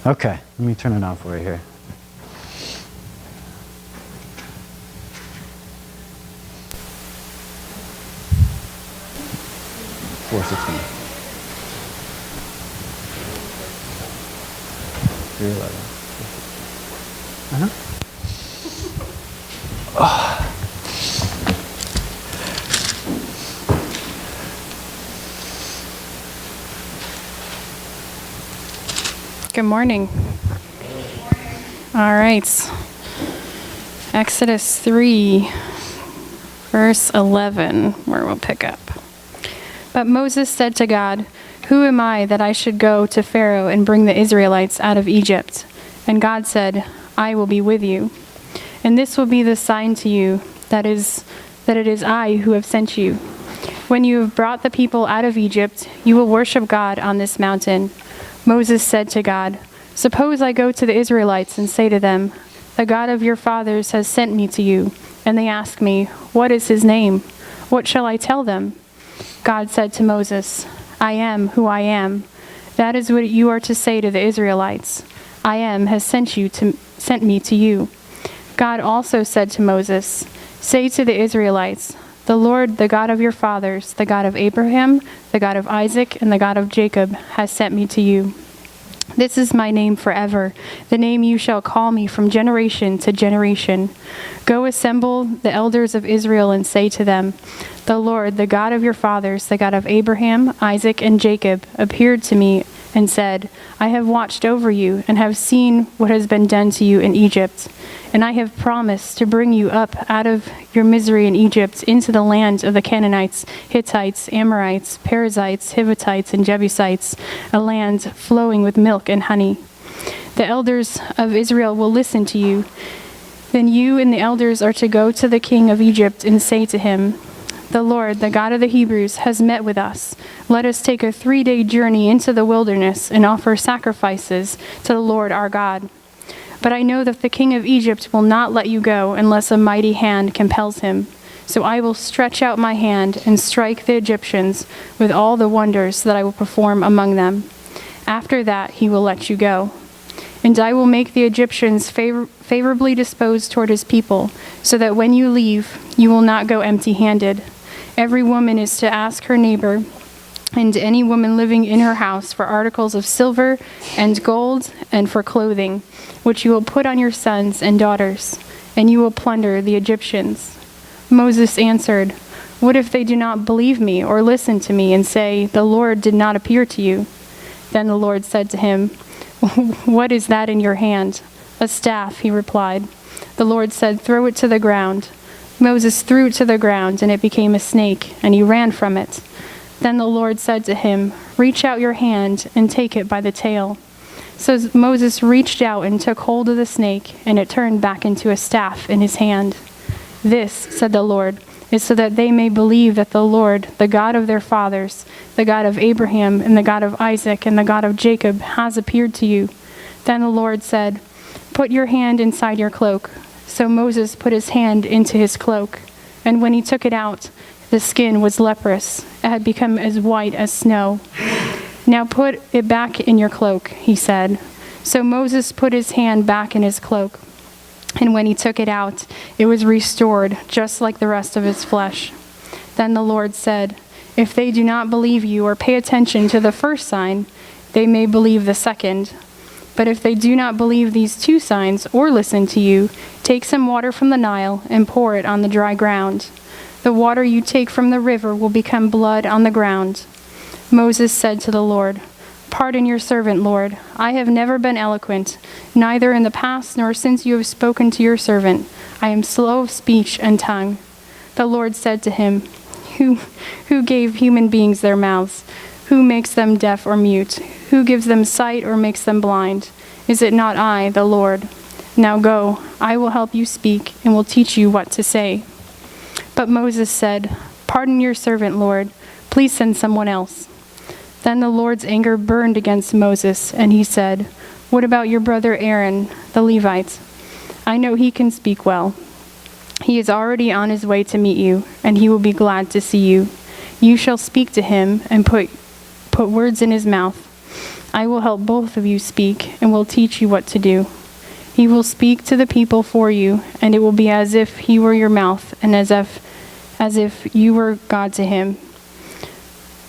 Okay, let me turn it on for you here. $4.16. 3:11. Good morning. All right. Exodus 3, verse 11, where we'll pick up. But Moses said to God, "Who am I that I should go to Pharaoh and bring the Israelites out of Egypt?" And God said, "I will be with you. And this will be the sign to you that it is I who have sent you. When you have brought the people out of Egypt, you will worship God on this mountain." Moses said to God, "Suppose I go to the Israelites and say to them, 'The God of your fathers has sent me to you,' and they ask me, 'What is his name?' What shall I tell them?" God said to Moses, "I am who I am. That is what you are to say to the Israelites. I am has sent me to you." God also said to Moses, "Say to the Israelites, 'The Lord, the God of your fathers, the God of Abraham, the God of Isaac, and the God of Jacob, has sent me to you. This is my name forever, the name you shall call me from generation to generation. Go assemble the elders of Israel and say to them, "The Lord, the God of your fathers, the God of Abraham, Isaac, and Jacob, appeared to me and said, I have watched over you and have seen what has been done to you in Egypt. And I have promised to bring you up out of your misery in Egypt into the land of the Canaanites, Hittites, Amorites, Perizzites, Hivites, and Jebusites, a land flowing with milk and honey. The elders of Israel will listen to you. Then you and the elders are to go to the king of Egypt and say to him, "The Lord, the God of the Hebrews, has met with us. Let us take a 3-day journey into the wilderness and offer sacrifices to the Lord our God. But I know that the king of Egypt will not let you go unless a mighty hand compels him. So I will stretch out my hand and strike the Egyptians with all the wonders that I will perform among them. After that he will let you go. And I will make the Egyptians favorably disposed toward his people, so that when you leave, you will not go empty-handed. Every woman is to ask her neighbor and any woman living in her house for articles of silver and gold and for clothing, which you will put on your sons and daughters, and you will plunder the Egyptians." Moses answered, "What if they do not believe me or listen to me and say, 'The Lord did not appear to you'?" Then the Lord said to him, "What is that in your hand?" "A staff," he replied. The Lord said, "Throw it to the ground." Moses threw it to the ground, and it became a snake, and he ran from it. Then the Lord said to him, "Reach out your hand and take it by the tail." So Moses reached out and took hold of the snake, and it turned back into a staff in his hand. "This," said the Lord, "is so that they may believe that the Lord, the God of their fathers, the God of Abraham and the God of Isaac and the God of Jacob, has appeared to you." Then the Lord said, "Put your hand inside your cloak." So Moses put his hand into his cloak, and when he took it out, the skin was leprous. It had become as white as snow. "Now put it back in your cloak," he said. So Moses put his hand back in his cloak, and when he took it out, it was restored, just like the rest of his flesh. Then the Lord said, "If they do not believe you or pay attention to the first sign, they may believe the second. But if they do not believe these 2 signs or listen to you, take some water from the Nile and pour it on the dry ground. The water you take from the river will become blood on the ground." Moses said to the Lord, "Pardon your servant, Lord. I have never been eloquent, neither in the past nor since you have spoken to your servant. I am slow of speech and tongue." The Lord said to him, Who gave human beings their mouths? Who makes them deaf or mute? Who gives them sight or makes them blind? Is it not I, the Lord? Now go, I will help you speak and will teach you what to say." But Moses said, "Pardon your servant, Lord. Please send someone else." Then the Lord's anger burned against Moses, and he said, "What about your brother Aaron, the Levite? I know he can speak well. He is already on his way to meet you, and he will be glad to see you. You shall speak to him and put words in his mouth. I will help both of you speak and will teach you what to do. He will speak to the people for you, and it will be as if he were your mouth and as if you were God to him.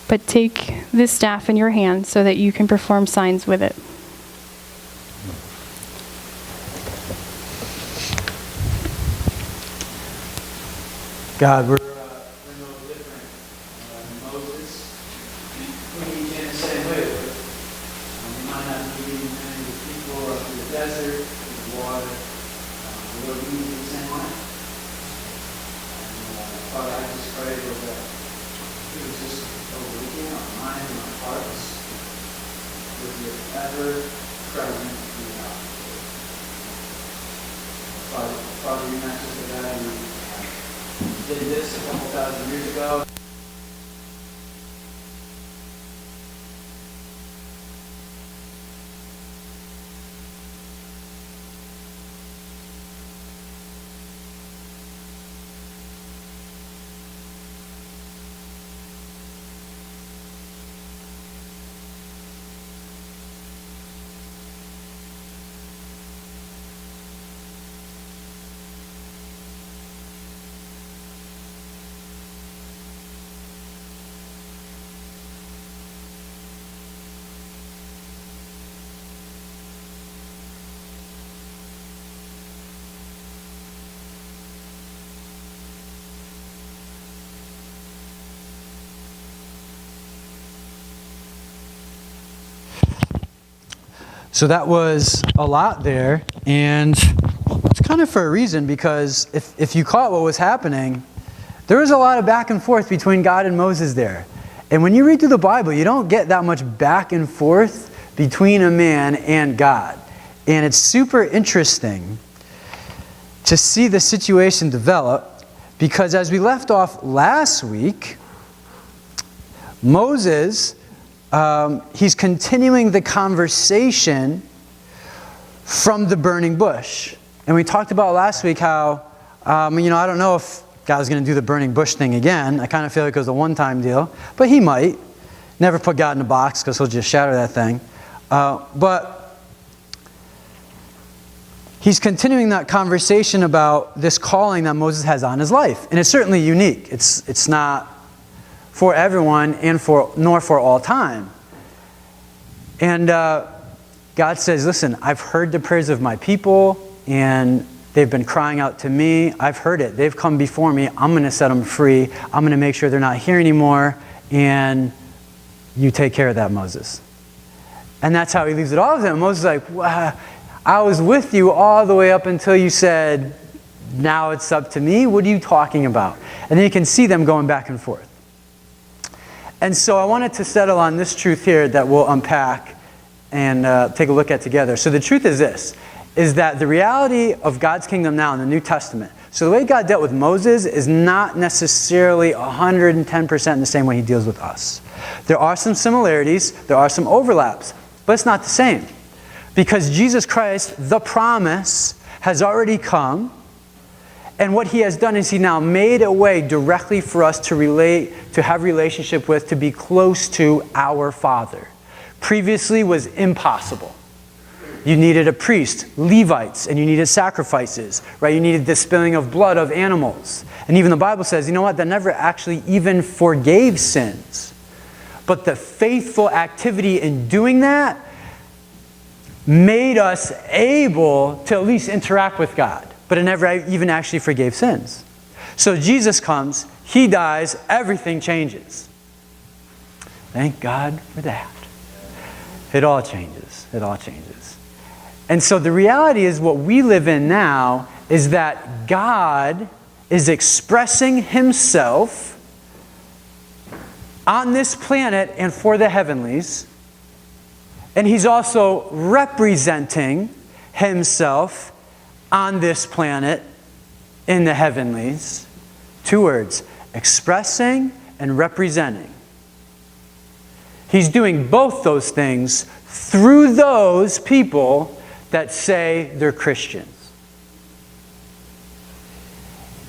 But take this staff in your hand so that you can perform signs with it." God, we're no different than Moses. We in the same way. We might not be leading many of the people up to the desert, to the water. We're leading the same way. And Father, I just pray that you would just awaken our minds and our hearts with your ever-present reality. Father, you're not just a God who did this a couple thousand years ago. So that was a lot there, and it's kind of for a reason, because if you caught what was happening, there was a lot of back and forth between God and Moses there. And when you read through the Bible, you don't get that much back and forth between a man and God. And it's super interesting to see the situation develop, because as we left off last week, Moses, he's continuing the conversation from the burning bush. And we talked about last week how, I don't know if God's going to do the burning bush thing again. I kind of feel like it was a one-time deal. But he might. Never put God in a box, because he'll just shatter that thing. But he's continuing that conversation about this calling that Moses has on his life. And it's certainly unique. It's not for everyone and nor for all time. And God says, listen, I've heard the prayers of my people, and they've been crying out to me. I've heard it. They've come before me. I'm going to set them free. I'm going to make sure they're not here anymore. And you take care of that, Moses. And that's how he leaves it all with him. Moses is like, wow, I was with you all the way up until you said, now it's up to me. What are you talking about? And then you can see them going back and forth. And so I wanted to settle on this truth here that we'll unpack and take a look at together. So the truth is this, is that the reality of God's kingdom now in the New Testament, so the way God dealt with Moses is not necessarily 110% in the same way he deals with us. There are some similarities, there are some overlaps, but it's not the same. Because Jesus Christ, the promise, has already come. And what he has done is he now made a way directly for us to relate, to have relationship with, to be close to our Father. Previously was impossible. You needed a priest, Levites, and you needed sacrifices, right? You needed the spilling of blood of animals. And even the Bible says, you know what, that never actually even forgave sins. But the faithful activity in doing that made us able to at least interact with God. But it never even actually forgave sins. So Jesus comes, he dies, everything changes. Thank God for that. It all changes. It all changes. And so the reality is what we live in now is that God is expressing himself on this planet and for the heavenlies. And he's also representing himself on this planet in the heavenlies. Two words, expressing and representing. He's doing both those things through those people that say they're Christians.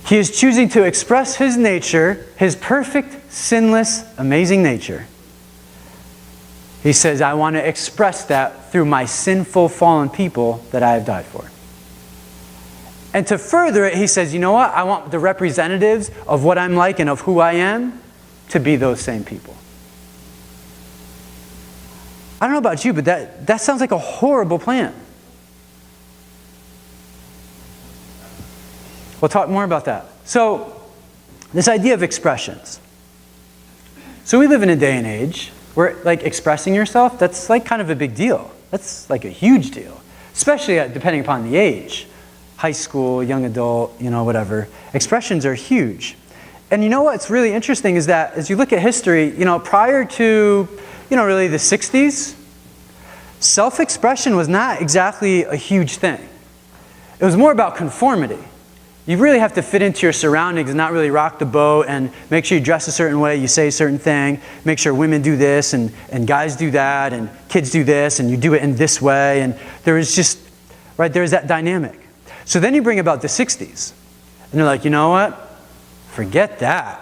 He is choosing to express his nature, his perfect, sinless, amazing nature, He says, I want to express that through my sinful, fallen people that I have died for. And to further it, he says, you know what? I want the representatives of what I'm like and of who I am to be those same people. I don't know about you, but that sounds like a horrible plan. We'll talk more about that. So, this idea of expressions. So we live in a day and age where, like, expressing yourself, that's like kind of a big deal. That's like a huge deal. Especially depending upon the age. High school, young adult, whatever. Expressions are huge. And you know what's really interesting is that as you look at history, prior to, really the 60s, self-expression was not exactly a huge thing. It was more about conformity. You really have to fit into your surroundings and not really rock the boat and make sure you dress a certain way, you say a certain thing, make sure women do this and guys do that and kids do this and you do it in this way. And there's that dynamic. So then you bring about the 60s. And they're like, you know what? Forget that.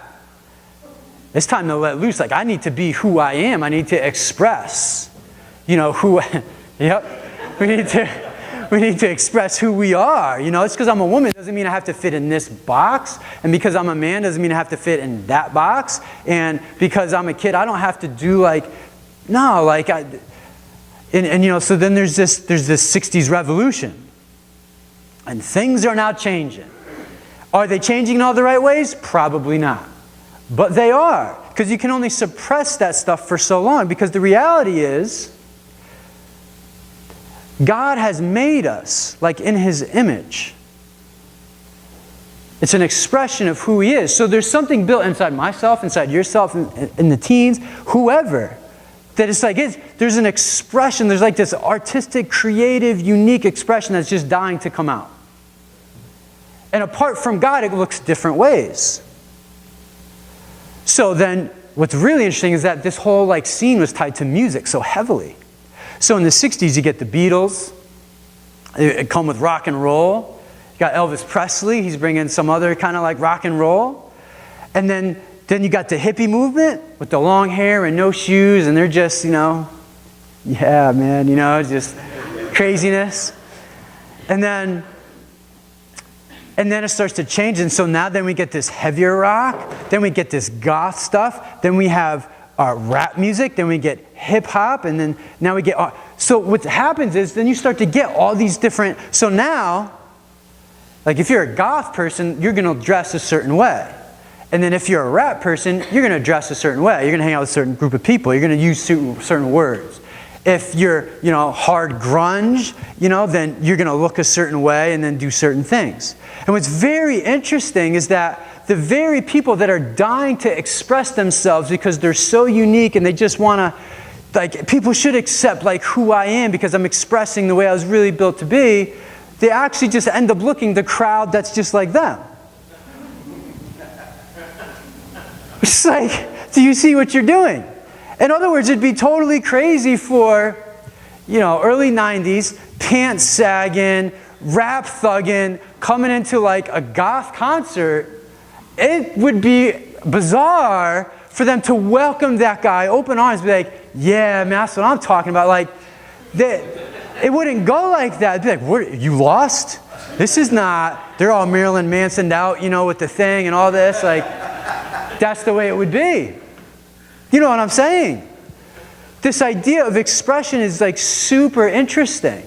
It's time to let loose. Like, I need to be who I am. I need to express, who, yep. We need to express who we are. It's because I'm a woman doesn't mean I have to fit in this box. And because I'm a man doesn't mean I have to fit in that box. And because I'm a kid, I don't have to do so then there's this 60s revolution. And things are now changing. Are they changing in all the right ways? Probably not. But they are. Because you can only suppress that stuff for so long. Because the reality is, God has made us like in His image. It's an expression of who He is. So there's something built inside myself, inside yourself, in the teens, whoever, that it's like, there's an expression, there's like this artistic, creative, unique expression that's just dying to come out. And apart from God, it looks different ways. So then, what's really interesting is that this whole scene was tied to music so heavily. So in the 60s, you get the Beatles. It come with rock and roll. You got Elvis Presley. He's bringing some other kind of rock and roll. And then you got the hippie movement with the long hair and no shoes. And they're just, yeah, man, just craziness. And then it starts to change. And so now then we get this heavier rock. Then we get this goth stuff. Then we have rap music, then we get hip-hop, and then now we get... So what happens is, then you start to get all these different... So now, if you're a goth person, you're going to dress a certain way. And then if you're a rap person, you're going to dress a certain way. You're going to hang out with a certain group of people. You're going to use certain words. If you're, hard grunge, then you're going to look a certain way and then do certain things. And what's very interesting is that the very people that are dying to express themselves because they're so unique and they just want to, people should accept who I am because I'm expressing the way I was really built to be, they actually just end up looking the crowd that's just like them. It's do you see what you're doing? In other words, it'd be totally crazy for, early 90s, pants sagging, rap thugging, coming into a goth concert. It would be bizarre for them to welcome that guy, open arms, be like, yeah, man, that's what I'm talking about. It wouldn't go like that. It'd be like, what, you lost? This is not, they're all Marilyn Manson'd out, with the thing and all this. That's the way it would be. You know what I'm saying? This idea of expression is super interesting.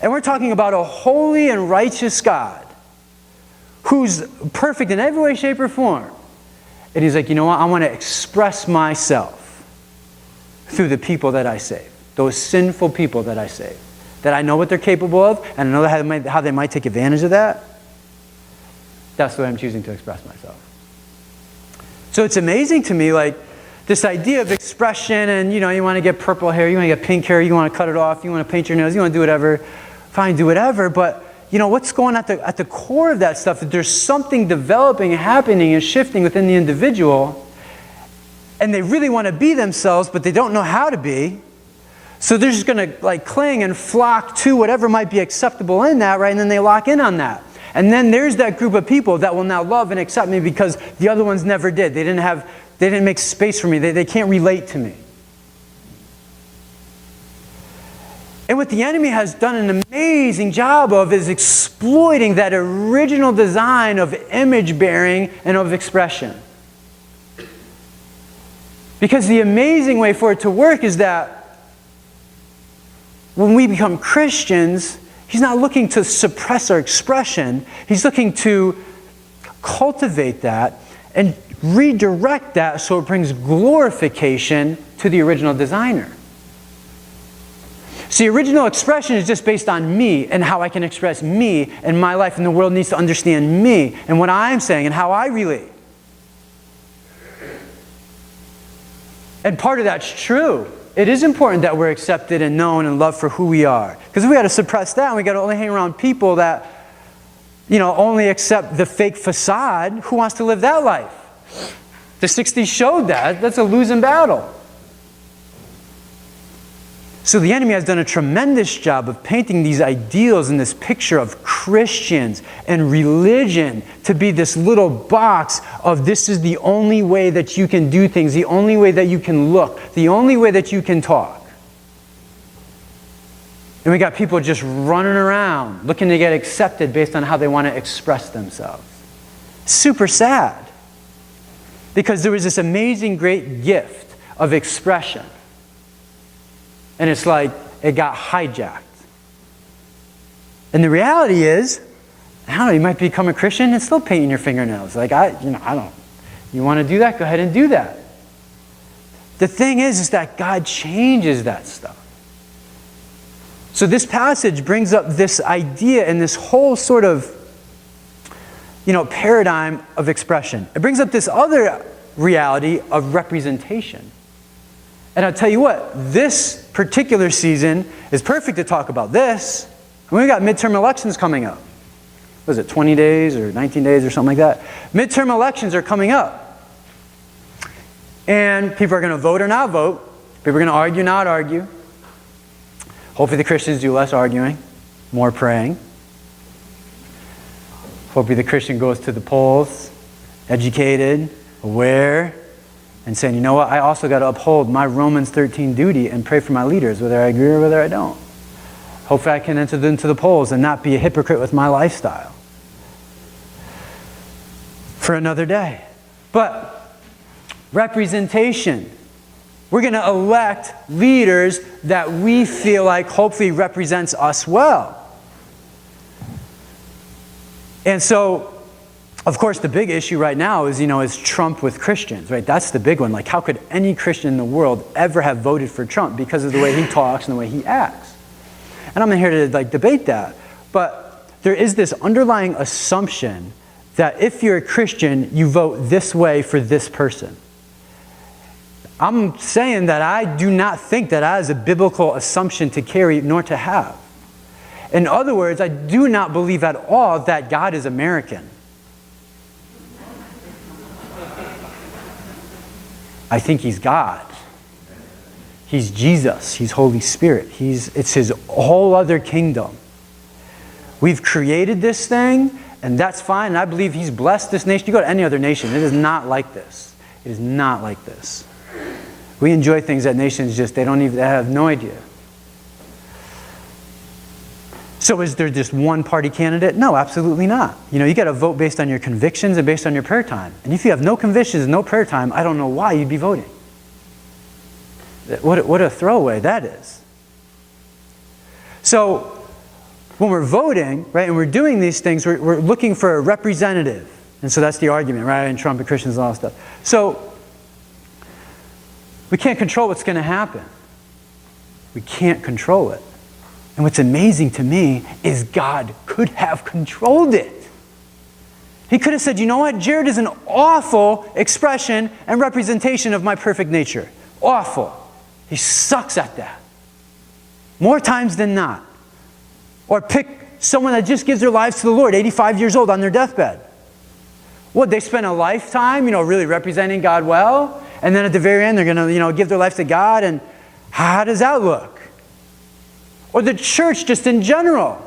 And we're talking about a holy and righteous God who's perfect in every way, shape, or form. And He's like, you know what? I want to express myself through the people that I save. Those sinful people that I save. That I know what they're capable of, and I know how they might take advantage of that. That's the way I'm choosing to express myself. So it's amazing to me, this idea of expression, and you want to get purple hair, you want to get pink hair, you want to cut it off, you want to paint your nails, you want to do whatever, fine, do whatever, but what's going on at the core of that stuff, that there's something developing, happening, and shifting within the individual, and they really want to be themselves, but they don't know how to be, so they're just going to cling and flock to whatever might be acceptable in that, right, and then they lock in on that. And then there's that group of people that will now love and accept me because the other ones never did. They didn't make space for me. They can't relate to me. And what the enemy has done an amazing job of is exploiting that original design of image bearing and of expression. Because the amazing way for it to work is that when we become Christians, he's not looking to suppress our expression. He's looking to cultivate that and redirect that so it brings glorification to the original designer. See, original expression is just based on me and how I can express me and my life, and the world needs to understand me and what I'm saying and how I relate. And part of that's true. It is important that we're accepted and known and loved for who we are. Because we got to suppress that, and we got to only hang around people that, only accept the fake facade. Who wants to live that life? The 60s showed that. That's a losing battle. So the enemy has done a tremendous job of painting these ideals and this picture of Christians and religion to be this little box of this is the only way that you can do things, the only way that you can look, the only way that you can talk. And we got people just running around looking to get accepted based on how they want to express themselves. Super sad. Because there was this amazing, great gift of expression. And it's like it got hijacked. And the reality is, I don't know, you might become a Christian and still painting your fingernails. Like, I don't. You want to do that? Go ahead and do that. The thing is that God changes that stuff. So this passage brings up this idea and this whole sort of, paradigm of expression. It brings up this other reality of representation. And I'll tell you what, this particular season is perfect to talk about this. We got midterm elections coming up. Was it 20 days or 19 days or something like that? Midterm elections are coming up. And people are going to vote or not vote. People are going to argue, not argue. Hopefully the Christians do less arguing, more praying. Hopefully the Christian goes to the polls, educated, aware, and saying, you know what, I also got to uphold my Romans 13 duty and pray for my leaders, whether I agree or whether I don't. Hopefully I can enter into the polls and not be a hypocrite with my lifestyle. For another day. But representation. We're going to elect leaders that we feel like hopefully represents us well. And so, of course, the big issue right now is Trump with Christians, right? That's the big one. Like, how could any Christian in the world ever have voted for Trump because of the way he talks and the way he acts? And I'm not here to debate that. But there is this underlying assumption that if you're a Christian, you vote this way for this person. I'm saying that I do not think that is a biblical assumption to carry nor to have. In other words, I do not believe at all that God is American. I think He's God. He's Jesus. He's Holy Spirit. It's His whole other kingdom. We've created this thing, and that's fine. And I believe He's blessed this nation. You go to any other nation, it is not like this. It is not like this. We enjoy things that nations they have no idea. So is there just one party candidate? No, absolutely not. You got to vote based on your convictions and based on your prayer time. And if you have no convictions and no prayer time, I don't know why you'd be voting. What a throwaway that is. So when we're voting, right, and we're doing these things, we're looking for a representative. And so that's the argument, right, and Trump and Christians and all that stuff. So we can't control what's going to happen. We can't control it. And what's amazing to me is God could have controlled it. He could have said, you know what, Jared is an awful expression and representation of my perfect nature. Awful. He sucks at that. More times than not. Or pick someone that just gives their lives to the Lord, 85 years old on their deathbed. What, they spend a lifetime, really representing God well, and then at the very end they're going to, give their life to God, and how does that look? Or the church just in general.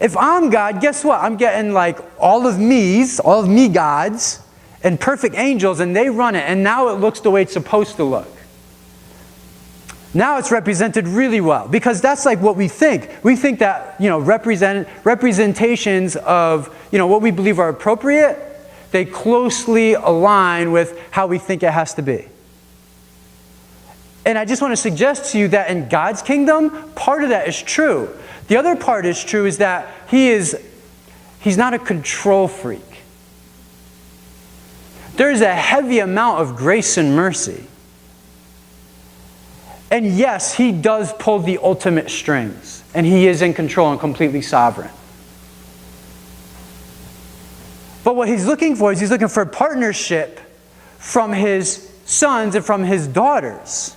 If I'm God, guess what? I'm getting all of me gods, and perfect angels, and they run it, and now it looks the way it's supposed to look. Now it's represented really well, because that's like what we think. We think that, representations of, what we believe are appropriate, they closely align with how we think it has to be. And I just want to suggest to you that in God's kingdom, part of that is true. The other part is true is that He's not a control freak. There's a heavy amount of grace and mercy. And yes, He does pull the ultimate strings, and He is in control and completely sovereign. But what He's looking for is He's looking for partnership from His sons and from His daughters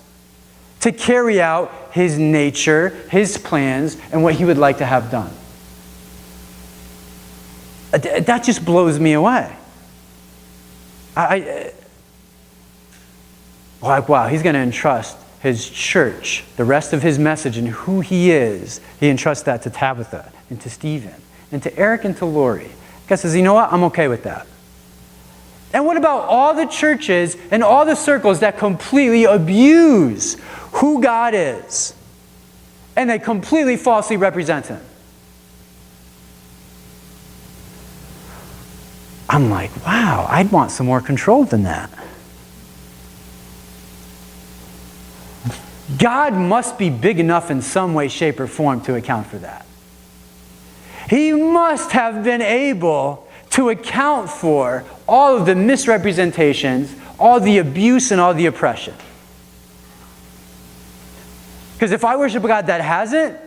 to carry out His nature, His plans, and what He would like to have done. That just blows me away. Wow, He's going to entrust His church, the rest of His message and who He is. He entrusts that to Tabitha and to Stephen and to Eric and to Lori. God says, you know what? I'm okay with that. And what about all the churches and all the circles that completely abuse who God is and they completely falsely represent Him? I'm like, wow, I'd want some more control than that. God must be big enough in some way, shape, or form to account for that. He must have been able to account for all of the misrepresentations, all the abuse, and all the oppression. Because if I worship a God that hasn't,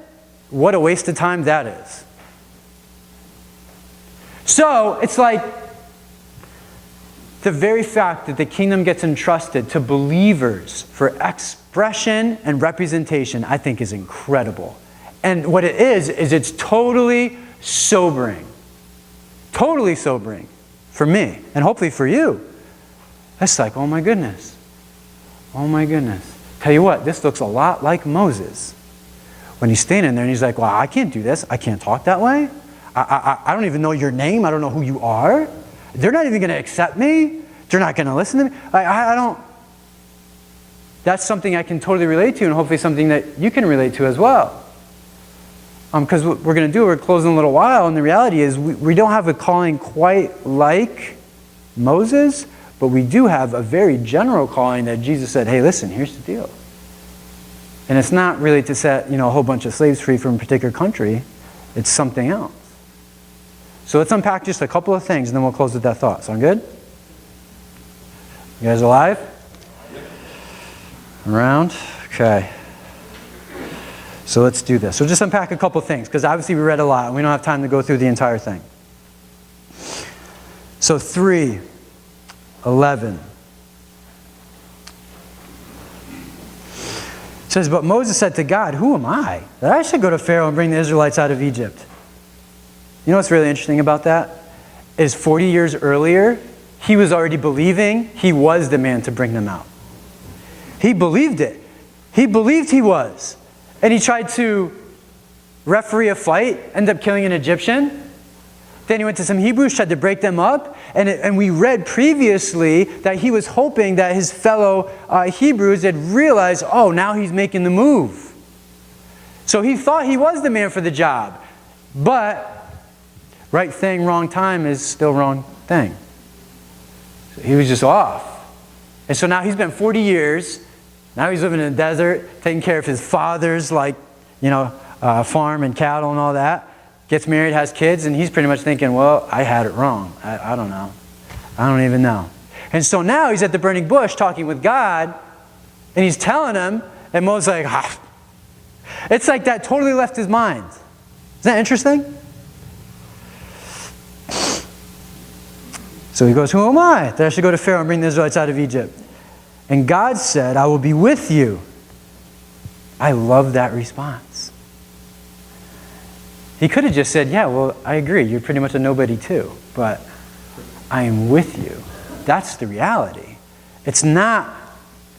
what a waste of time that is. So, it's like the very fact that the kingdom gets entrusted to believers for expression and representation, I think is incredible. And what it is it's totally sobering. Totally sobering for me, and hopefully for you. It's like, oh my goodness. Oh my goodness. Tell you what, this looks a lot like Moses. When he's standing there and he's like, well, I can't do this. I can't talk that way. I don't even know your name. I don't know who you are. They're not even going to accept me. They're not going to listen to me. I don't. That's something I can totally relate to, and hopefully something that you can relate to as well. Because what we're going to do, we're closing in a little while, and the reality is we don't have a calling quite like Moses, but we do have a very general calling that Jesus said, hey, listen, here's the deal. And it's not really to set, a whole bunch of slaves free from a particular country. It's something else. So let's unpack just a couple of things, and then we'll close with that thought. Sound good? You guys alive? Around? Okay. So let's do this. So just unpack a couple of things, because obviously we read a lot, and we don't have time to go through the entire thing. So 3:11. It says, but Moses said to God, who am I that I should go to Pharaoh and bring the Israelites out of Egypt? You know what's really interesting about that? Is 40 years earlier, he was already believing he was the man to bring them out. He believed it. He believed he was. And he tried to referee a fight, ended up killing an Egyptian. Then he went to some Hebrews, tried to break them up. And we read previously that he was hoping that his fellow Hebrews had realized, oh, now he's making the move. So he thought he was the man for the job. But right thing, wrong time is still wrong thing. So he was just off. And so now he's been 40 years. Now he's living in the desert, taking care of his father's, farm and cattle and all that. Gets married, has kids, and he's pretty much thinking, well, I had it wrong. I don't know. I don't even know. And so now he's at the burning bush talking with God, and he's telling him, and Moses is like, It's like that totally left his mind. Isn't that interesting? So he goes, who am I that I should go to Pharaoh and bring the Israelites out of Egypt? And God said, I will be with you. I love that response. He could have just said, yeah, well, I agree. You're pretty much a nobody too. But I am with you. That's the reality. It's not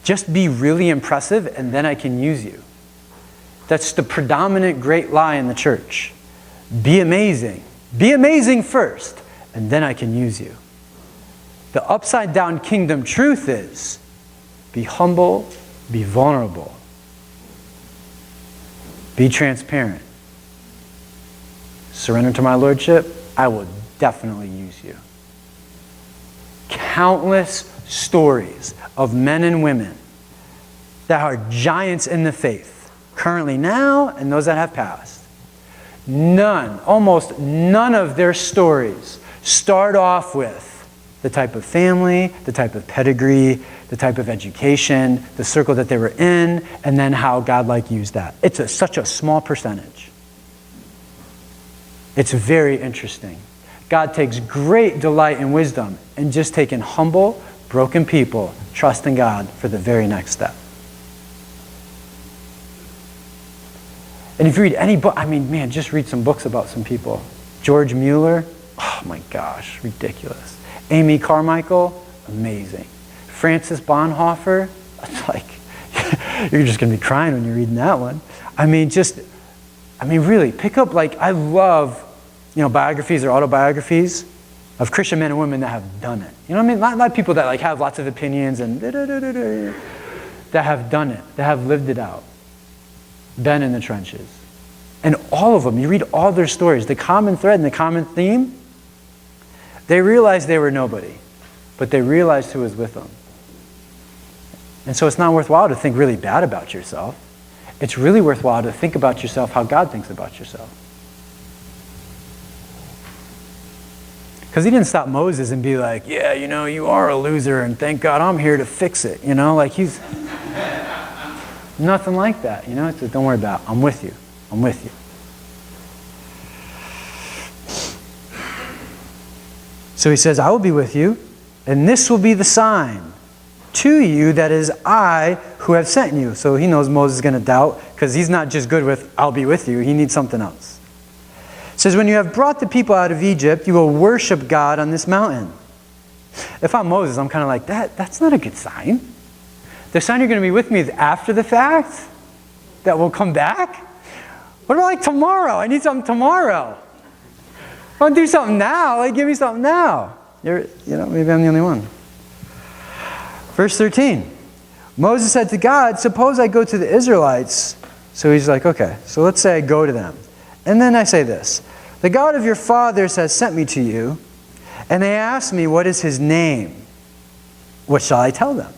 just be really impressive and then I can use you. That's the predominant great lie in the church. Be amazing. Be amazing first, and then I can use you. The upside down kingdom truth is, be humble, be vulnerable, Be transparent. Surrender to my lordship, I will definitely use you. Countless stories of men and women that are giants in the faith, currently now and those that have passed. Almost none of their stories start off with the type of family, the type of pedigree, the type of education, the circle that they were in, and then how God used that. It's such a small percentage. It's very interesting. God takes great delight in wisdom and just taking humble, broken people, trusting God for the very next step. And if you read any book, just read some books about some people. George Mueller, oh my gosh, ridiculous. Amy Carmichael, amazing. Francis Bonhoeffer, it's like, you're just going to be crying when you're reading that one. Really, pick up, I love, biographies or autobiographies of Christian men and women that have done it. You know what I mean? Not people that have lots of opinions and that have done it, that have lived it out, been in the trenches. And all of them, you read all their stories, the common thread and the common theme, they realized they were nobody, but they realized who was with them. And so it's not worthwhile to think really bad about yourself. It's really worthwhile to think about yourself how God thinks about yourself. Because he didn't stop Moses and be like, yeah, you are a loser and thank God I'm here to fix it. He's nothing like that. It's like, don't worry about it. I'm with you. I'm with you. So he says, I will be with you, and this will be the sign to you that is I who have sent you. So he knows Moses is going to doubt because he's not just good with, I'll be with you. He needs something else. It says, when you have brought the people out of Egypt, you will worship God on this mountain. If I'm Moses, I'm kind of like, that's not a good sign. The sign you're going to be with me is after the fact? That we'll come back? What about tomorrow? I need something tomorrow. I want to do something now. Give me something now. Maybe I'm the only one. Verse 13. Moses said to God, suppose I go to the Israelites. So he's like, okay, so let's say I go to them. And then I say this. The God of your fathers has sent me to you, and they ask me, what is his name? What shall I tell them?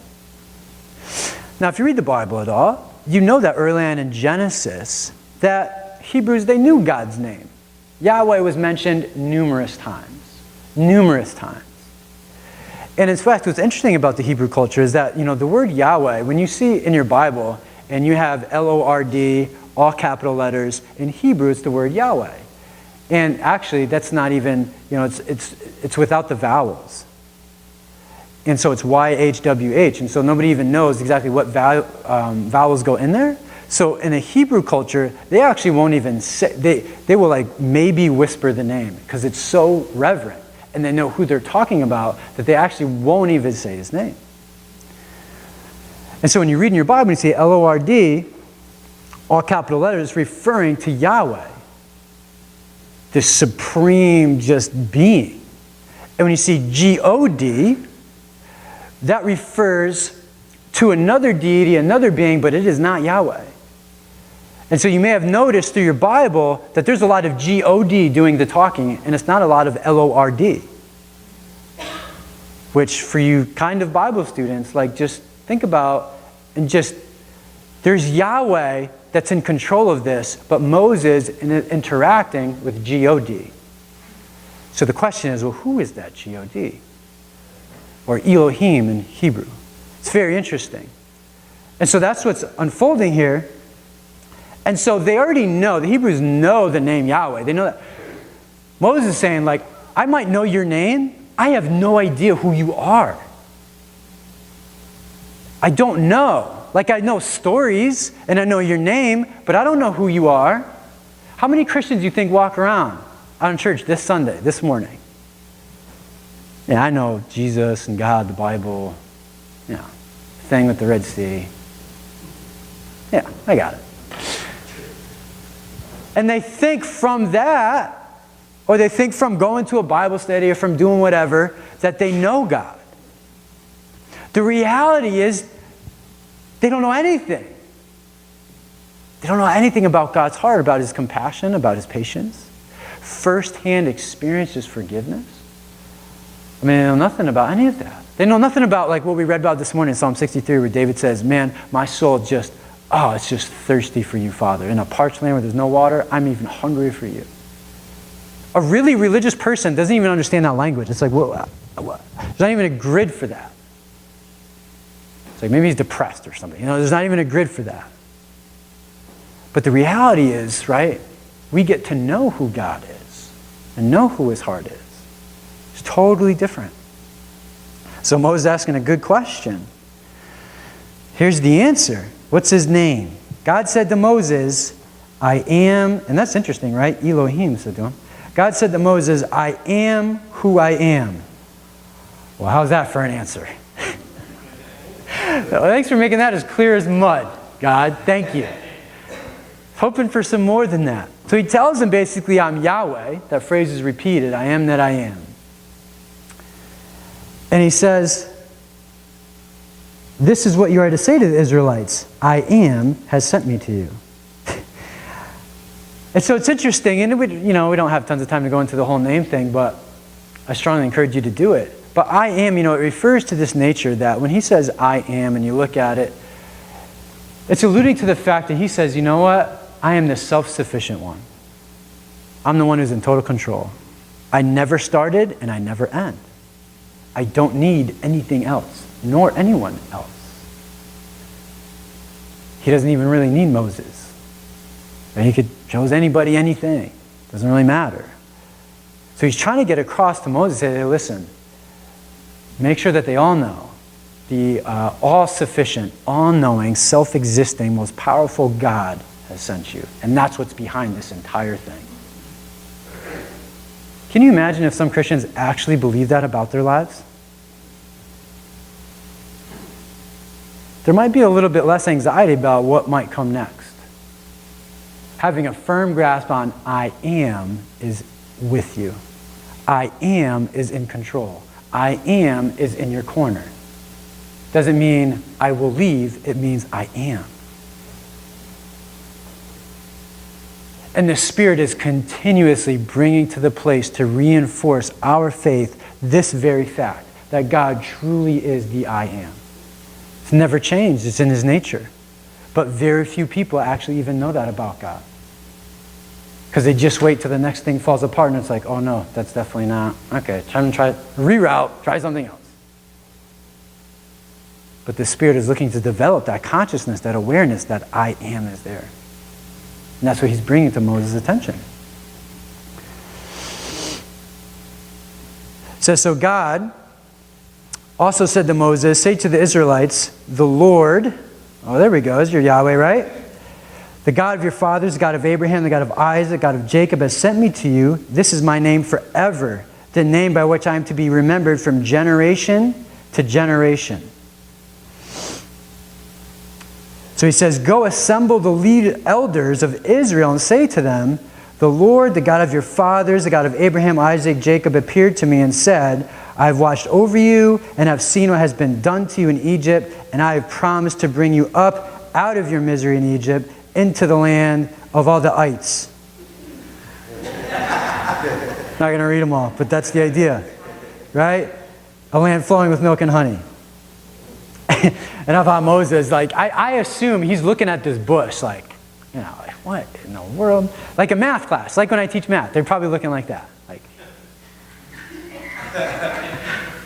Now, if you read the Bible at all, you know that early on in Genesis, that Hebrews, they knew God's name. Yahweh was mentioned numerous times. Numerous times. And in fact, what's interesting about the Hebrew culture is that, the word Yahweh, when you see in your Bible, and you have L-O-R-D, all capital letters, in Hebrew it's the word Yahweh. And actually, that's not even, it's without the vowels. And so it's Y-H-W-H. And so nobody even knows exactly what vowels go in there. So in a Hebrew culture, they actually won't even say, they will maybe whisper the name because it's so reverent. And they know who they're talking about that they actually won't even say his name. And so when you read in your Bible and you see L-O-R-D, all capital letters, referring to Yahweh, this supreme just being. And when you see G-O-D, that refers to another deity, another being, but it is not Yahweh. And so you may have noticed through your Bible that there's a lot of G-O-D doing the talking, and it's not a lot of L-O-R-D. Which for you kind of Bible students, just think about and there's Yahweh that's in control of this, but Moses interacting with G-O-D. So the question is, well, who is that G-O-D? Or Elohim in Hebrew. It's very interesting. And so that's what's unfolding here. And so they already know, the Hebrews know the name Yahweh. They know that. Moses is saying, I might know your name. I have no idea who you are. I don't know. I know stories and I know your name, but I don't know who you are. How many Christians do you think walk around out in church this Sunday, this morning? Yeah, I know Jesus and God, the Bible, thing with the Red Sea. Yeah, I got it. And they think from that, or they think from going to a Bible study or from doing whatever, that they know God. The reality is, they don't know anything. They don't know anything about God's heart, about his compassion, about his patience. First-hand experience his forgiveness. I mean, they know nothing about any of that. They know nothing about like what we read about this morning in Psalm 63 where David says, man, my soul it's just thirsty for you, Father. In a parched land where there's no water, I'm even hungry for you. A really religious person doesn't even understand that language. It's like, what? There's not even a grid for that. It's like maybe he's depressed or something. There's not even a grid for that. But the reality is, right, we get to know who God is and know who his heart is. It's totally different. So Moses is asking a good question. Here's the answer. What's his name? God said to Moses, I am, and that's interesting, right? Elohim said to him. God said to Moses, I am who I am. Well, how's that for an answer? Well, thanks for making that as clear as mud, God. Thank you. Hoping for some more than that. So he tells him basically, I'm Yahweh. That phrase is repeated, I am that I am. And he says, this is what you are to say to the Israelites. I am has sent me to you. And so it's interesting, and we don't have tons of time to go into the whole name thing, but I strongly encourage you to do it. But I am, it refers to this nature that when he says I am, and you look at it, it's alluding to the fact that he says, you know what? I am the self-sufficient one. I'm the one who's in total control. I never started and I never end. I don't need anything else, nor anyone else. He doesn't even really need Moses. He could chose anybody, anything. Doesn't really matter. So he's trying to get across to Moses, say, hey, listen, make sure that they all know the all-sufficient, all-knowing, self-existing, most powerful God has sent you. And that's what's behind this entire thing. Can you imagine if some Christians actually believe that about their lives? There might be a little bit less anxiety about what might come next. Having a firm grasp on I am is with you. I am is in control. I am is in your corner. Doesn't mean I will leave, it means I am. And the Spirit is continuously bringing to the place to reinforce our faith this very fact, that God truly is the I am. It's never changed, it's in his nature. But very few people actually even know that about God. Because they just wait till the next thing falls apart and it's like, oh no, that's definitely not. Okay, reroute, try something else. But the Spirit is looking to develop that consciousness, that awareness that I am is there. And that's what he's bringing to Moses' attention. It says, so God also said to Moses, say to the Israelites, the Lord, oh there we go, is your Yahweh, right? The God of your fathers, the God of Abraham, the God of Isaac, the God of Jacob has sent me to you. This is my name forever, the name by which I am to be remembered from generation to generation. So he says, go assemble the lead elders of Israel and say to them, the Lord, the God of your fathers, the God of Abraham, Isaac, Jacob, appeared to me and said, I have watched over you and have seen what has been done to you in Egypt, and I have promised to bring you up out of your misery in Egypt into the land of all the ites. Not going to read them all, but that's the idea, right? A land flowing with milk and honey. And I thought Moses, I assume he's looking at this bush like what in the world? Like a math class, like when I teach math, they're probably looking like that.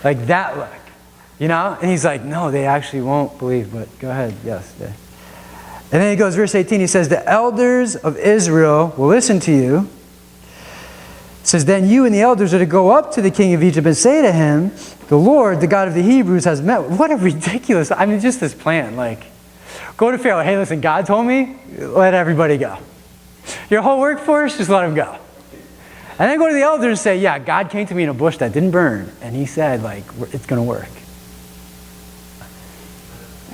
Like that look, And he's like, no, they actually won't believe, but go ahead, yes. And then he goes, verse 18, he says, the elders of Israel will listen to you. It says, then you and the elders are to go up to the king of Egypt and say to him, the Lord, the God of the Hebrews, has met. What a ridiculous, just this plan. Go to Pharaoh, hey, listen, God told me, let everybody go. Your whole workforce, just let them go. And then go to the elders and say, yeah, God came to me in a bush that didn't burn. And he said, it's going to work.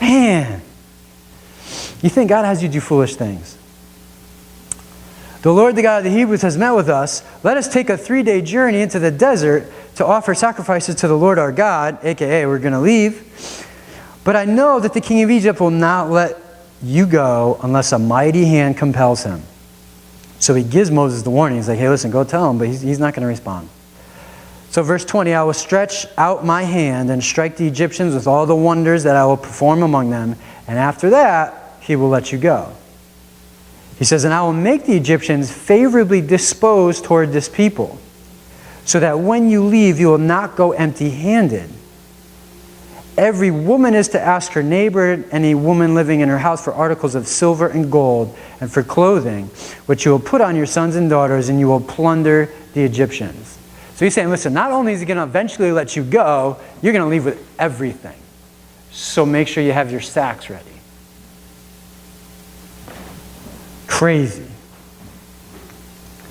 Man. You think God has you do foolish things. The Lord, the God of the Hebrews, has met with us. Let us take a 3-day journey into the desert to offer sacrifices to the Lord our God, a.k.a. we're going to leave. But I know that the king of Egypt will not let you go unless a mighty hand compels him. So he gives Moses the warning. He's like, hey, listen, go tell him, but he's not going to respond. So verse 20, I will stretch out my hand and strike the Egyptians with all the wonders that I will perform among them, and after that, he will let you go. He says, and I will make the Egyptians favorably disposed toward this people, so that when you leave, you will not go empty-handed. Every woman is to ask her neighbor, any woman living in her house, for articles of silver and gold, and for clothing, which you will put on your sons and daughters, and you will plunder the Egyptians. So he's saying, listen, not only is he going to eventually let you go, you're going to leave with everything. So make sure you have your sacks ready. Crazy.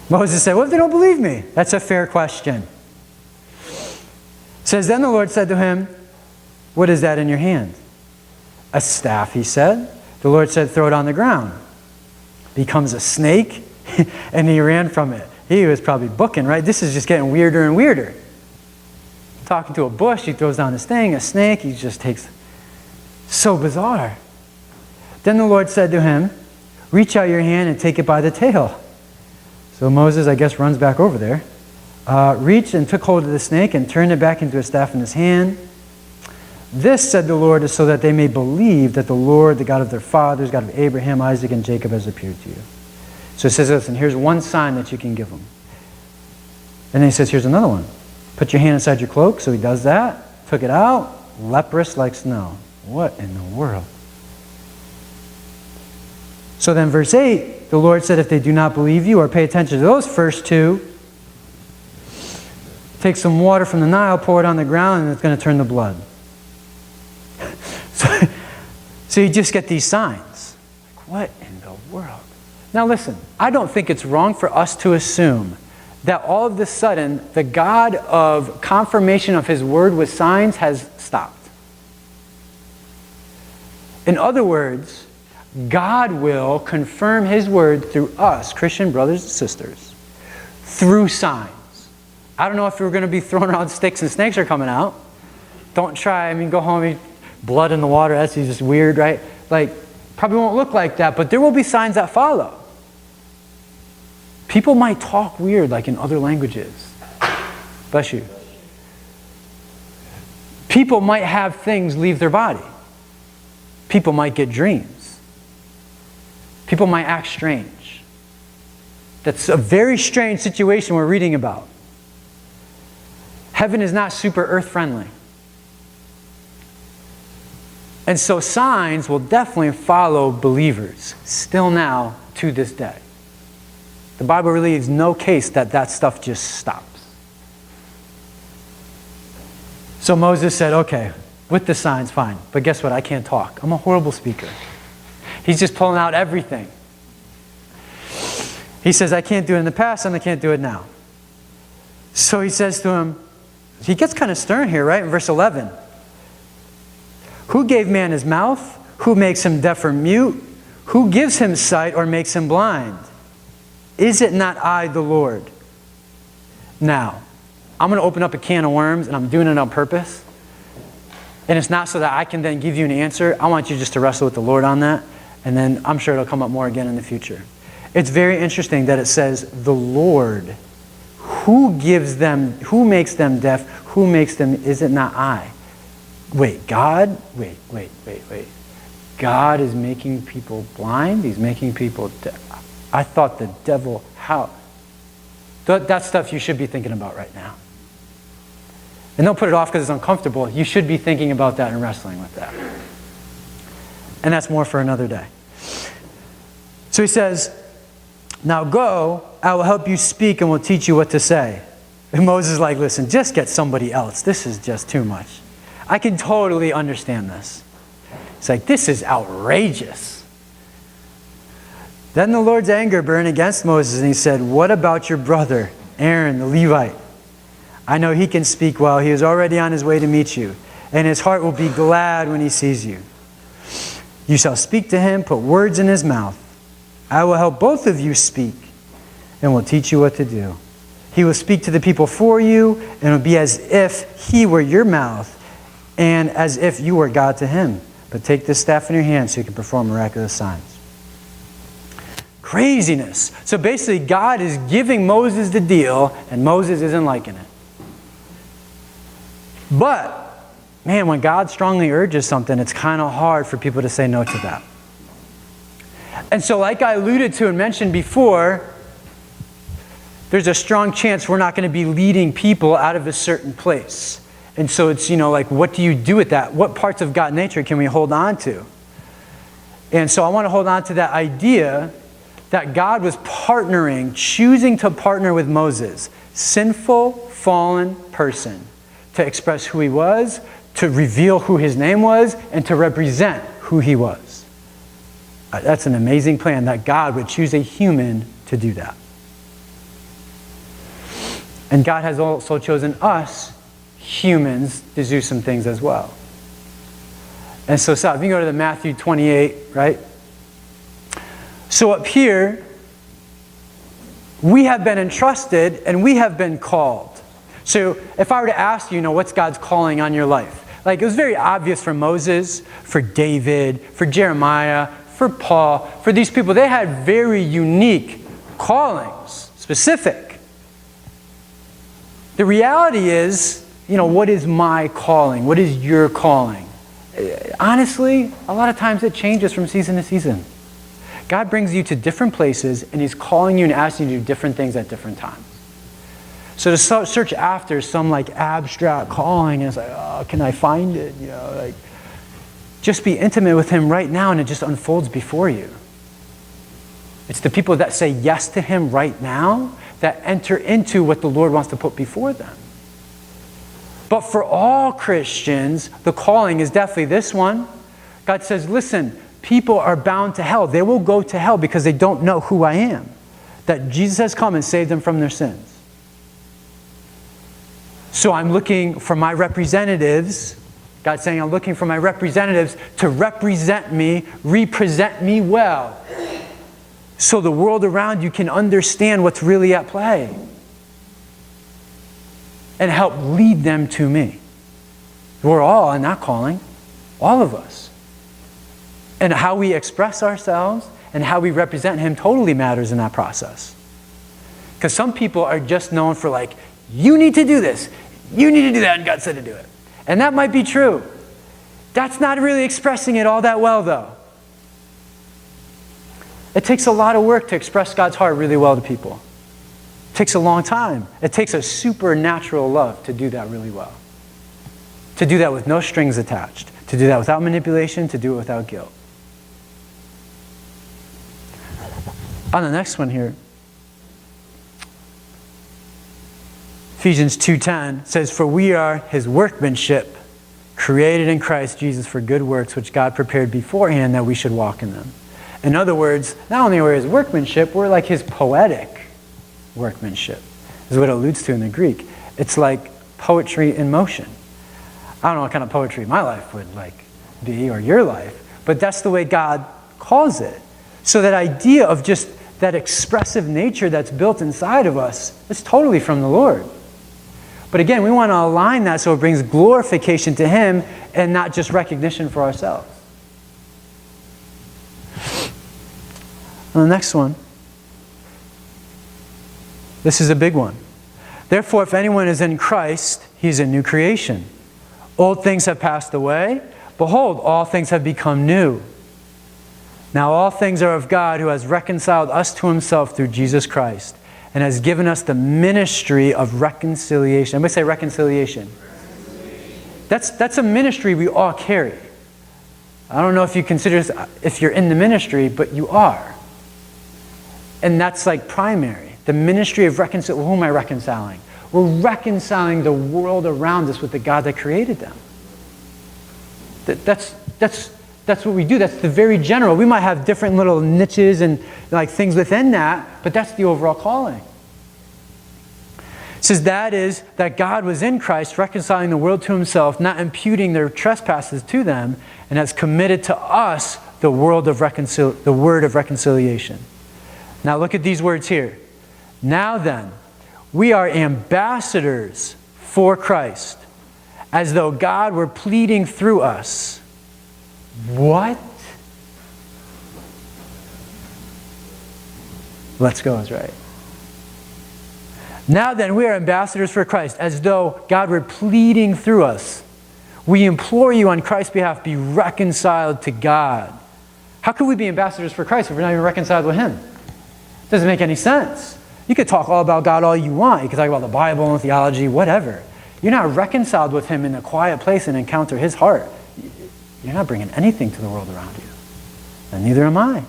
Moses said, what if they don't believe me? That's a fair question. It says, then the Lord said to him, what is that in your hand? A staff, he said. The Lord said, throw it on the ground. Becomes a snake, and he ran from it. He was probably booking, right? This is just getting weirder and weirder. Talking to a bush, he throws down his thing, a snake, he just takes... So bizarre. Then the Lord said to him, reach out your hand and take it by the tail. So Moses, I guess, runs back over there. Reached and took hold of the snake and turned it back into a staff in his hand. This, said the Lord, is so that they may believe that the Lord, the God of their fathers, God of Abraham, Isaac, and Jacob, has appeared to you. So it says, listen, here's one sign that you can give them. And then he says, here's another one. Put your hand inside your cloak. So he does that. Took it out. Leprous like snow. What in the world? So then verse 8, the Lord said, if they do not believe you or pay attention to those first two, take some water from the Nile, pour it on the ground, and it's going to turn to blood. So you just get these signs. Like, what in the world? Now listen, I don't think it's wrong for us to assume that all of a sudden the God of confirmation of his word with signs has stopped. In other words, God will confirm his word through us, Christian brothers and sisters, through signs. I don't know if we're going to be throwing around sticks and snakes are coming out. Don't try, go home, eat blood in the water, that's just weird, right? Like, probably won't look like that, but there will be signs that follow. People might talk weird, like in other languages. Bless you. People might have things leave their body. People might get dreams. People might act strange. That's a very strange situation we're reading about. Heaven is not super earth-friendly. And so signs will definitely follow believers, still now, to this day. The Bible really leaves no case that that stuff just stops. So Moses said, okay, with the signs, fine. But guess what? I can't talk. I'm a horrible speaker. He's just pulling out everything. He says, I can't do it in the past and I can't do it now. So he says to him, he gets kind of stern here, right? In verse 11. Who gave man his mouth? Who makes him deaf or mute? Who gives him sight or makes him blind? Is it not I, the Lord? Now, I'm going to open up a can of worms, and I'm doing it on purpose. And it's not so that I can then give you an answer. I want you just to wrestle with the Lord on that, and then I'm sure it'll come up more again in the future. It's very interesting that it says, the Lord. Who gives them, who makes them deaf? Who makes them, is it not I? Wait, God? Wait. God is making people blind? He's making people deaf. I thought the devil, how? That stuff you should be thinking about right now. And don't put it off because it's uncomfortable. You should be thinking about that and wrestling with that. And that's more for another day. So he says, now go, I will help you speak and will teach you what to say. And Moses is like, listen, just get somebody else. This is just too much. I can totally understand this. It's like, this is outrageous. Then the Lord's anger burned against Moses, and he said, what about your brother, Aaron, the Levite? I know he can speak well. He is already on his way to meet you, and his heart will be glad when he sees you. You shall speak to him, put words in his mouth. I will help both of you speak, and will teach you what to do. He will speak to the people for you, and it will be as if he were your mouth, and as if you were God to him. but take this staff in your hand so you can perform miraculous signs. Craziness. So basically, God is giving Moses the deal, and Moses isn't liking it. But, man, when God strongly urges something, it's kind of hard for people to say no to that. And so, like I alluded to and mentioned before, there's a strong chance we're not going to be leading people out of a certain place. And so it's, like, what do you do with that? What parts of God's nature can we hold on to? And so I want to hold on to that idea that God was partnering, choosing to partner with Moses, sinful, fallen person, to express who he was, to reveal who his name was, and to represent who he was. That's an amazing plan, that God would choose a human to do that. And God has also chosen us, humans, to do some things as well. And so, if you can go to the Matthew 28, right? So up here, we have been entrusted and we have been called. So if I were to ask you, what's God's calling on your life? Like, it was very obvious for Moses, for David, for Jeremiah, for Paul, for these people. They had very unique callings, specific. The reality is, what is my calling? What is your calling? Honestly, a lot of times it changes from season to season. God brings you to different places, and he's calling you and asking you to do different things at different times. So to search after some abstract calling, and it's like, oh, can I find it? Just be intimate with him right now, and it just unfolds before you. It's the people that say yes to him right now that enter into what the Lord wants to put before them. But for all Christians, the calling is definitely this one. God says, listen, people are bound to hell. They will go to hell because they don't know who I am. That Jesus has come and saved them from their sins. So I'm looking for my representatives. God's saying I'm looking for my representatives to represent me well. So the world around you can understand what's really at play. And help lead them to me. We're all in that calling. All of us. And how we express ourselves and how we represent him totally matters in that process. Because some people are just known for you need to do this, you need to do that, and God said to do it. And that might be true. That's not really expressing it all that well, though. It takes a lot of work to express God's heart really well to people. It takes a long time. It takes a supernatural love to do that really well. To do that with no strings attached. To do that without manipulation, to do it without guilt. On the next one here, Ephesians 2:10 says, "For we are his workmanship, created in Christ Jesus for good works, which God prepared beforehand that we should walk in them." In other words, not only are we his workmanship, we're like his poetic workmanship, is what it alludes to in the Greek. It's like poetry in motion. I don't know what kind of poetry my life would be, or your life, but that's the way God calls it. So that idea of just that expressive nature that's built inside of us is totally from the Lord. But again, we want to align that so it brings glorification to him and not just recognition for ourselves. And the next one. This is a big one. "Therefore, if anyone is in Christ, he is a new creation. Old things have passed away. Behold, all things have become new. Now all things are of God, who has reconciled us to himself through Jesus Christ, and has given us the ministry of reconciliation." Everybody say reconciliation. That's a ministry we all carry. I don't know if you consider this, if you're in the ministry, but you are. And that's primary. The ministry of reconciliation. Who am I reconciling? We're reconciling the world around us with the God that created them. That's what we do. That's the very general. We might have different little niches and things within that, but that's the overall calling. It says that is that God was in Christ, reconciling the world to himself, not imputing their trespasses to them, and has committed to us the word of reconciliation. Now look at these words here. "Now then, we are ambassadors for Christ, as though God were pleading through us." What? Let's go is right. Now then, we are ambassadors for Christ, as though God were pleading through us. We implore you on Christ's behalf, be reconciled to God. How could we be ambassadors for Christ if we're not even reconciled with Him? It doesn't make any sense. You could talk all about God all you want. You could talk about the Bible and theology, whatever. You're not reconciled with Him in a quiet place and encounter His heart. You're not bringing anything to the world around you. And neither am I.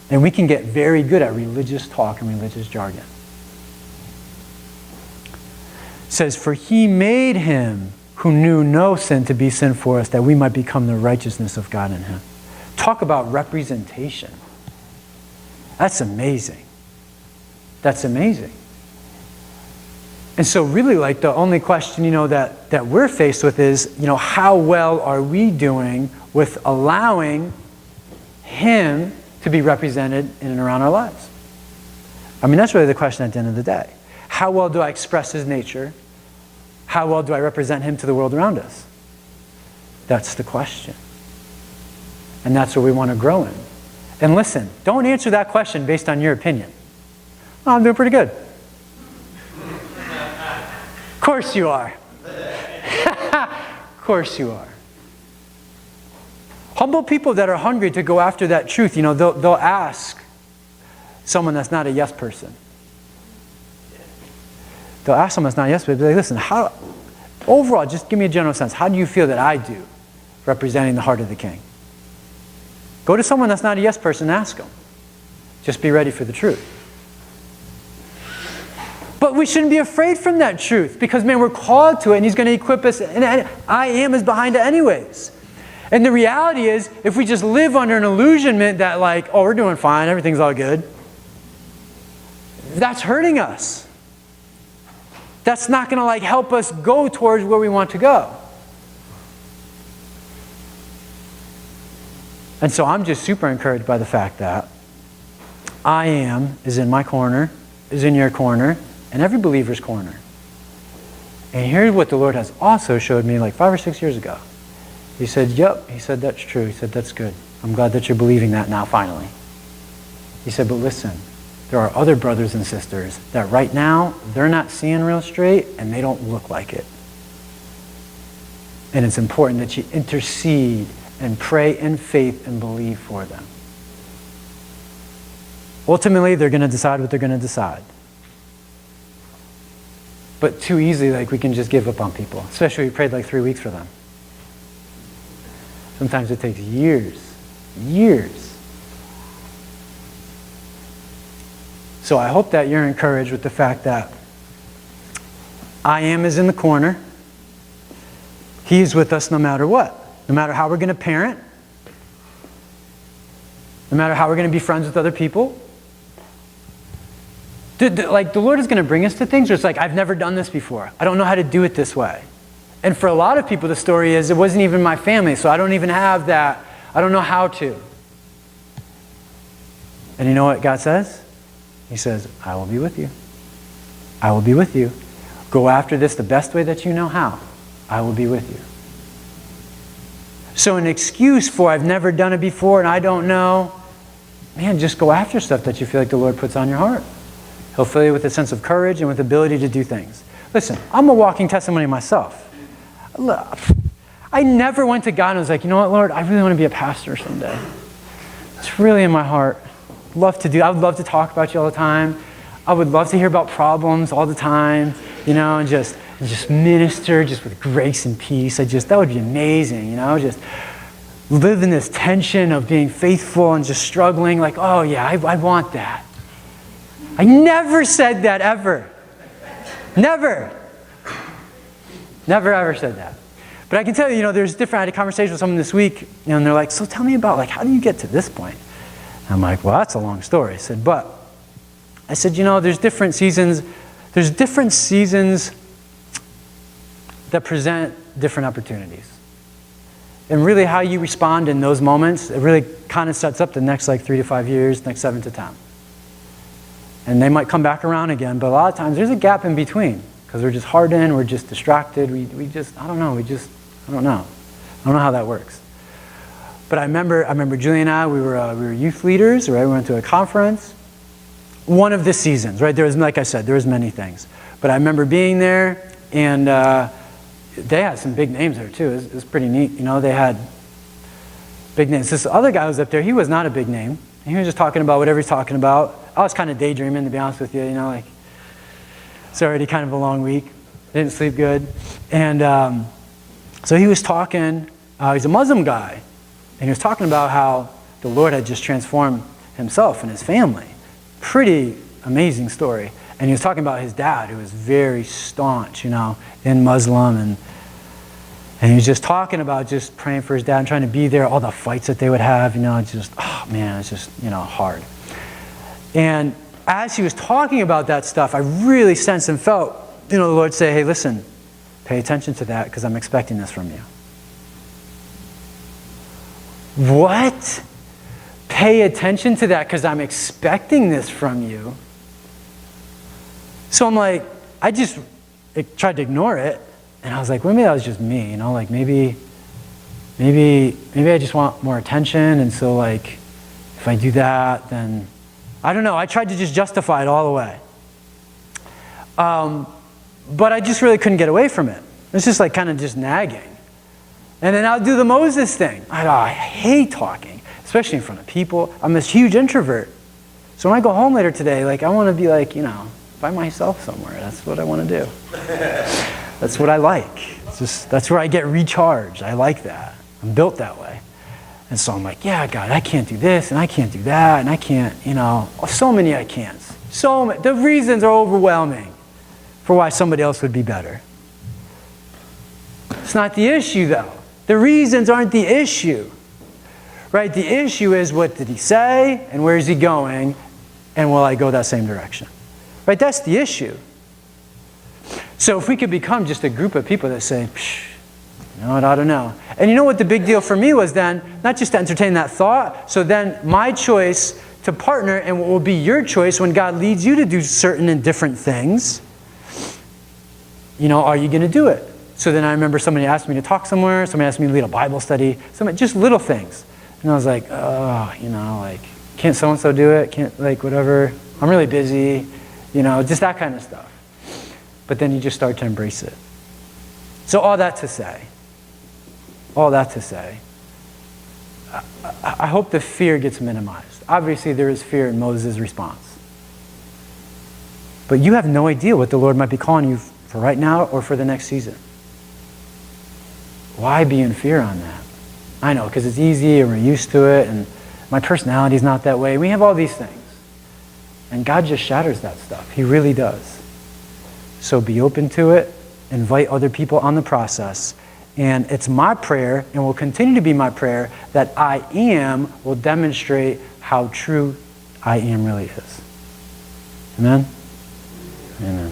And we can get very good at religious talk and religious jargon. It says, for He made Him who knew no sin to be sin for us, that we might become the righteousness of God in Him. Talk about representation. That's amazing. That's amazing. And so really, like, the only question, that we're faced with is, how well are we doing with allowing Him to be represented in and around our lives? I mean, that's really the question at the end of the day. How well do I express His nature? How well do I represent Him to the world around us? That's the question. And that's what we want to grow in. And listen, don't answer that question based on your opinion. Oh, I'm doing pretty good. Of course you are. Of course you are. Humble people that are hungry to go after that truth, they'll ask someone that's not a yes person. They'll ask someone that's not a yes person, they'll be like, listen, overall, just give me a general sense. How do you feel that I do representing the heart of the King? Go to someone that's not a yes person and ask them. Just be ready for the truth. But we shouldn't be afraid from that truth because, man, we're called to it and He's going to equip us. And I am is behind it anyways. And the reality is, if we just live under an illusionment that we're doing fine, everything's all good, that's hurting us. That's not going to help us go towards where we want to go. And so I'm just super encouraged by the fact that I am is in my corner, is in your corner, and every believer's corner. And here's what the Lord has also showed me 5 or 6 years ago. He said, yep. He said, that's true. He said, that's good. I'm glad that you're believing that now, finally. He said, but listen, there are other brothers and sisters that right now, they're not seeing real straight and they don't look like it. And it's important that you intercede and pray in faith and believe for them. Ultimately, they're going to decide what they're going to decide. But too easily, we can just give up on people. Especially we prayed 3 weeks for them. Sometimes it takes years. Years. So I hope that you're encouraged with the fact that I am is in the corner. He's with us no matter what. No matter how we're going to parent. No matter how we're going to be friends with other people. The Lord is going to bring us to things where it's I've never done this before. I don't know how to do it this way. And for a lot of people, the story is, it wasn't even my family, so I don't even have that. I don't know how to. And you know what God says? He says, I will be with you. I will be with you. Go after this the best way that you know how. I will be with you. So an excuse for I've never done it before and I don't know, man, just go after stuff that you feel like the Lord puts on your heart. He'll fill you with a sense of courage and with the ability to do things. Listen, I'm a walking testimony myself. I never went to God and was like, you know what, Lord, I really want to be a pastor someday. It's really in my heart. I would love to talk about you all the time. I would love to hear about problems all the time, and just minister just with grace and peace. That would be amazing, just live in this tension of being faithful and just struggling oh yeah, I want that. I never said that ever. Never. Never ever said that. But I can tell you, there's different, I had a conversation with someone this week, and they're like, so tell me about, how do you get to this point? And I'm like, well, that's a long story. I said, there's different seasons that present different opportunities. And really how you respond in those moments, it really kind of sets up the next 3 to 5 years, next 7 to 10. And they might come back around again, but a lot of times there's a gap in between because we're just hardened, we're just distracted, I don't know. I don't know how that works. But I remember Julie and I, we were youth leaders, right? We went to a conference. One of the seasons, right? There was, like I said, there was many things. But I remember being there, and they had some big names there too. It was pretty neat. You know, they had big names. This other guy who was up there, he was not a big name. He was just talking about whatever he's talking about. I was kind of daydreaming, to be honest with you. You know, like, it's already kind of a long week. Didn't sleep good. And so he was talking, he's a Muslim guy, and he was talking about how the Lord had just transformed himself and his family. Pretty amazing story. And he was talking about his dad, who was very staunch, you know, in Muslim, and he was just talking about just praying for his dad and trying to be there, all the fights that they would have, you know, it's just, oh man, it's just, you know, hard. And as he was talking about that stuff, I really sensed and felt, you know, the Lord say, hey, listen, pay attention to that because I'm expecting this from you. What? Pay attention to that because I'm expecting this from you. So I'm like, I just tried to ignore it. And I was like, well, maybe that was just me, you know, like maybe I just want more attention. And so like, if I do that, then I don't know. I tried to just justify it all the way. But I just really couldn't get away from it. It's just like kind of just nagging. And then I'll do the Moses thing. I hate talking, especially in front of people. I'm this huge introvert. So when I go home later today, like I want to be like, you know, by myself somewhere. That's what I want to do. That's what I like. It's just, that's where I get recharged. I like that. I'm built that way. And so I'm like, yeah, God, I can't do this, and I can't do that, and I can't, you know, so many I can't. So many. The reasons are overwhelming for why somebody else would be better. It's not the issue, though. The reasons aren't the issue. Right? The issue is, what did he say, and where is he going, and will I go that same direction? Right? That's the issue. So if we could become just a group of people that say, you know what, I don't know. And you know what the big deal for me was then? Not just to entertain that thought. So then my choice to partner and what will be your choice when God leads you to do certain and different things, you know, are you going to do it? So then I remember somebody asked me to talk somewhere. Somebody asked me to lead a Bible study. Just little things. And I was like, oh, you know, like, can't so-and-so do it? Can't, like, whatever. I'm really busy. You know, just that kind of stuff. But then you just start to embrace it. So all that to say, I hope the fear gets minimized. Obviously, there is fear in Moses' response. But you have no idea what the Lord might be calling you for right now or for the next season. Why be in fear on that? I know, because it's easy and we're used to it, and my personality's not that way. We have all these things. And God just shatters that stuff. He really does. So be open to it. Invite other people on the process. And it's my prayer, and will continue to be my prayer, that I am will demonstrate how true I am really is. Amen? Amen.